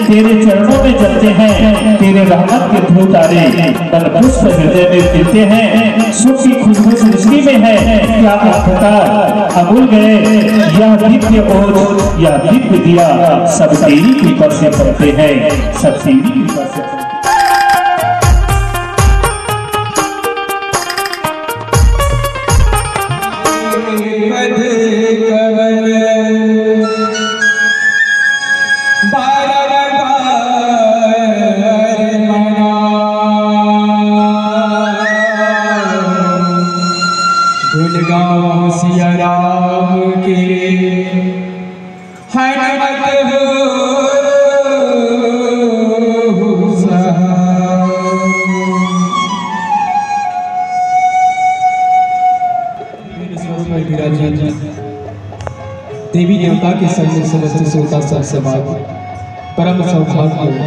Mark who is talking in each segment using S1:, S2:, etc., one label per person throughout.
S1: तेरे चरणों में जलते हैं, तेरे रहमत के धूप तारे बल पुष्प हृदय में गिरते हैं। सुख की खुशबू सृष्टि में है, क्या अंधकार अमूल गए, यह दिव्य ओज यह दिव्य दिया सब तेरी कृपा से पड़ते हैं, सब तेरी कृपा से।
S2: देवी देवता के संग समस्त श्रोता समाज परम सौभाग्य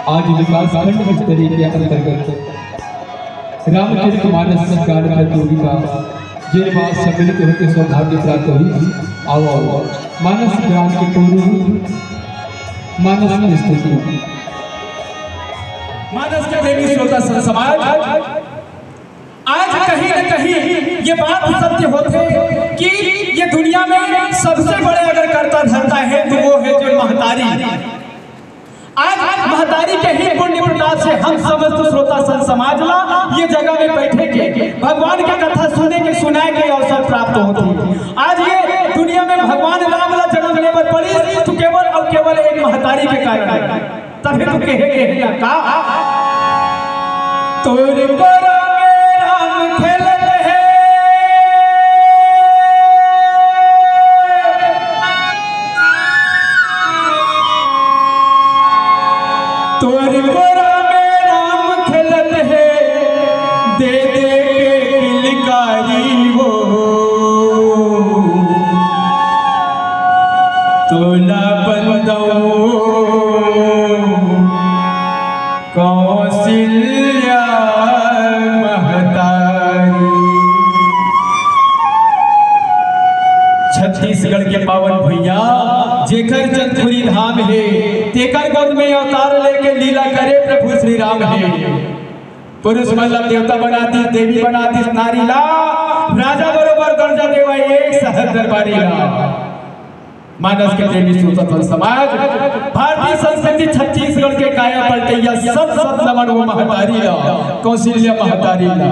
S2: आज विकास खंड भक्तरी के अंतर्गत रामचरितमानस गान प्रतियोगिता जिन बात सम्मिलित होकर सौभाग्य प्राप्त हुई। आओ मानस ग्राम के पूर्व मानस की स्तुति।
S3: मानस के देवी श्रोता समाज आज कहीं न कहीं ये बात सत्य होते कि ये दुनिया में सबसे बड़े अगर करता धरता है तो वो है जो महतारी। आज महतारी के ही पुण्य प्रताप से हम समस्त श्रोता समाज ये जगह में बैठे के भगवान की कथा सुने के सुनाए के अवसर प्राप्त होती। आज ये दुनिया में भगवान राम ला जन्म लेने पर पड़ी तो केवल और केवल एक महतारी के कारण तभी तो कहे का तोरे छत्तीसगढ़ के पावन भैया जेकर चंदपुरी धाम है तेकर गोद में अवतार लेके लीला करे प्रभु श्री राम है। पुरुष मतलब देवता बना दी, देवी बना दी, नारी ला राजा बरोबर दर्जा देवा एक सहज दरबारी ला। मानस के देवी श्रोता समाज भारतीय संस्कृति छत्तीसगढ़ के काया पलटैया सब नमन वो महतारी ला कौशल्या महतारी ला।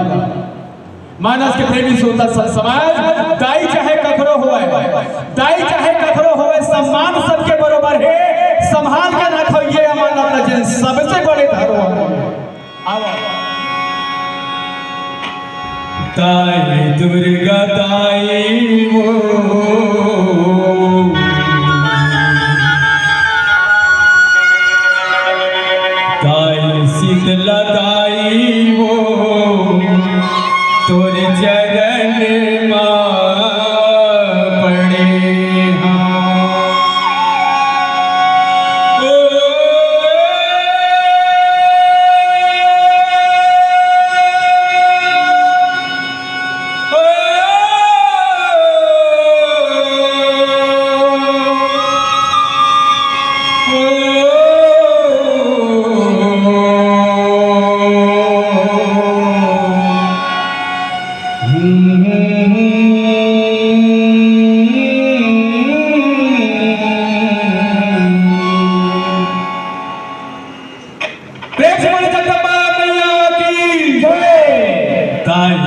S3: मानस के प्रेमी श्रोता समाज दाई चाहे कखरो होए, दाई चाहे कखरो होए, सम्मान सबके बरोबर है, संभाल के रखो ये अमानत जिन सबसे बड़े धरोहर है।
S2: ताई दुर्गा ताई वो ताई शीतला ताई वो तोरे चरण मां पड़े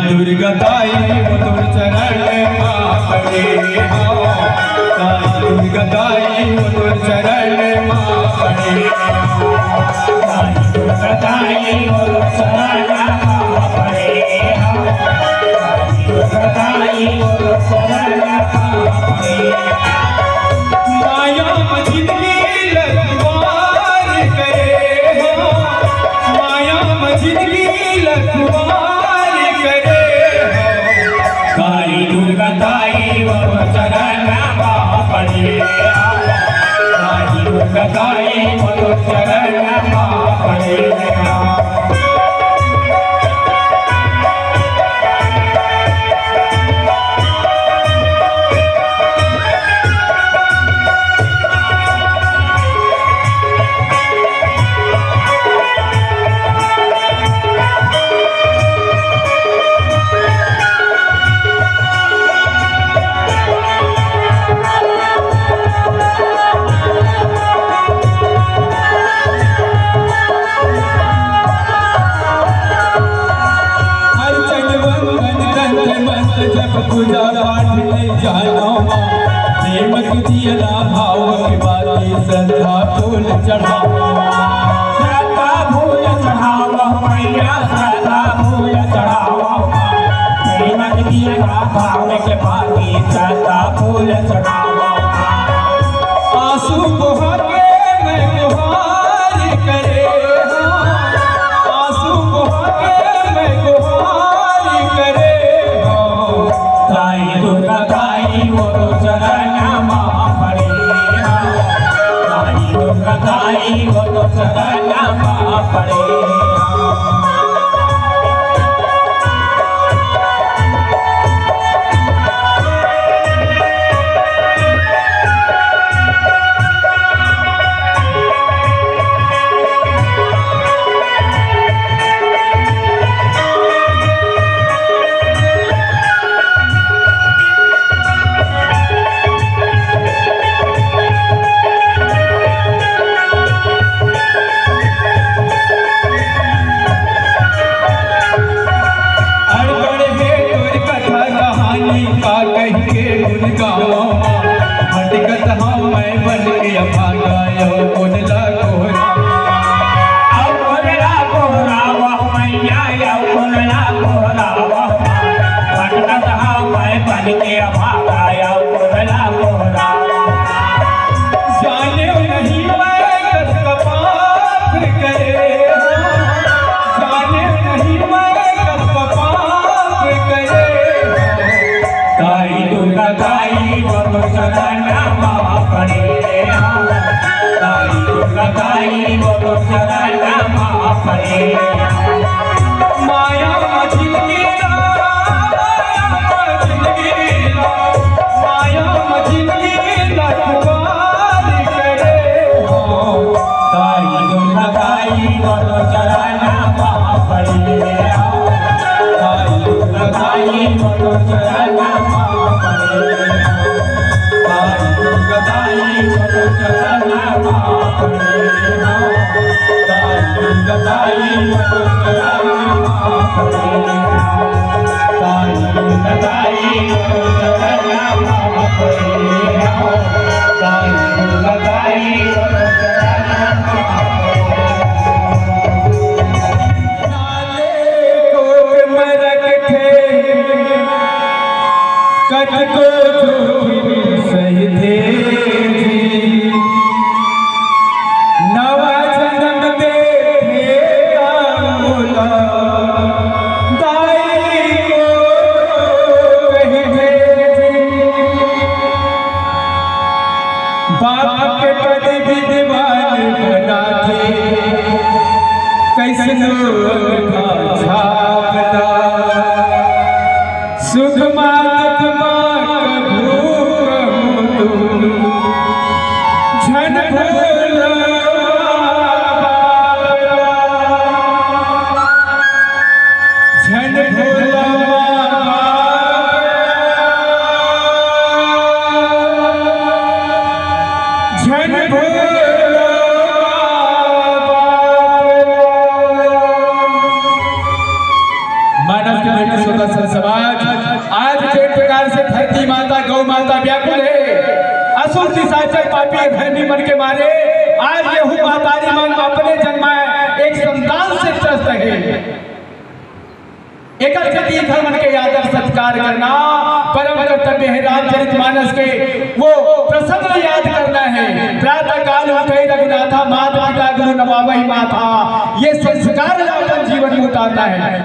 S2: दुर्गा ताई वो तोर चरण मां पड़े हो, ताई दुर्गा ताई वो तोर चरण मां पड़े हो, ताई दुर्गा ताई वो तोर चरण मां पड़े हो, ताई दुर्गा ताई वो तोर चरण मां पड़े हो। माया जिंदगी लखवार करे हो, माया जिंदगी लखवार दुर्गा ताई वो चरण मां पड़े ताई दुर्गा ताई वो चरण मां पड़े।
S3: पूजा पाठ ले जानो प्रेम के दिया भाव के बाती श्रद्धा फूल चढ़ाओ
S1: श्रद्धा फूल चढ़ाओ मैया श्रद्धा फूल चढ़ाओ प्रेम के दिया भाव के बाती श्रद्धा फूल चढ़ाओ
S3: आंसू बहा के मैं गुहार करे आंसू बहा के मैं गुहार करे
S1: ताई दुर्गा ताई वो तो चरण मां पड़े ताई दुर्गा ताई वो तो चरण मां पड़े
S3: हटकत हाँ मैं बन के भागाया कोनला कोहरा
S1: अब कोनला कोहरा वाह मैया कोनला कोहरा वाह हटकत हाँ मैं बन के भागाया कोनला कोहरा
S3: जाने नहीं मैं कब पाप करे जाने नहीं मैं कब पाप करे
S1: ताई दुर्गा ताई वो तो चरण मां पड़े ताई दुर्गा ताई वो तो चरण मां पड़े
S3: माया जिंदगी माया जिंदगी लखवार करे
S1: ताई दुर्गा ताई वो तो चरण मां पड़े ताई दुर्गा ताई वो तो चरण मां पड़े ताई दुर्गा ताई वो तो चरण मां पड़े ताई दुर्गा ताई वो तो चरण मां पड़े ताई दुर्गा ताई वो तो चरण मां पड़े ताई दुर्गा ताई वो तो चरण मां
S3: कटको सही थे नवा जन्म दे बोला दाई को कही बाप के पति भी दीवान बना थे कैसे का छापना सुख मात झन मानव के बेटे स्वतंत्र समाज आज जिस प्रकार से धरती माता गौ माता व्याकुल है असुर निशाचर पापी धर्मी मन के मारे आज यहू मातारी मन अपने जन्माए एक संतान से त्रस्त है एक मन के आदर सत्कार करना परम कर्तव्य है रामचरितमानस के वो प्रसंग याद करना है प्रातः काल उठे रघुनाथा माता पिता गुरु नमावहि माथा ये संस्कार अपन जीवन में उतारना है।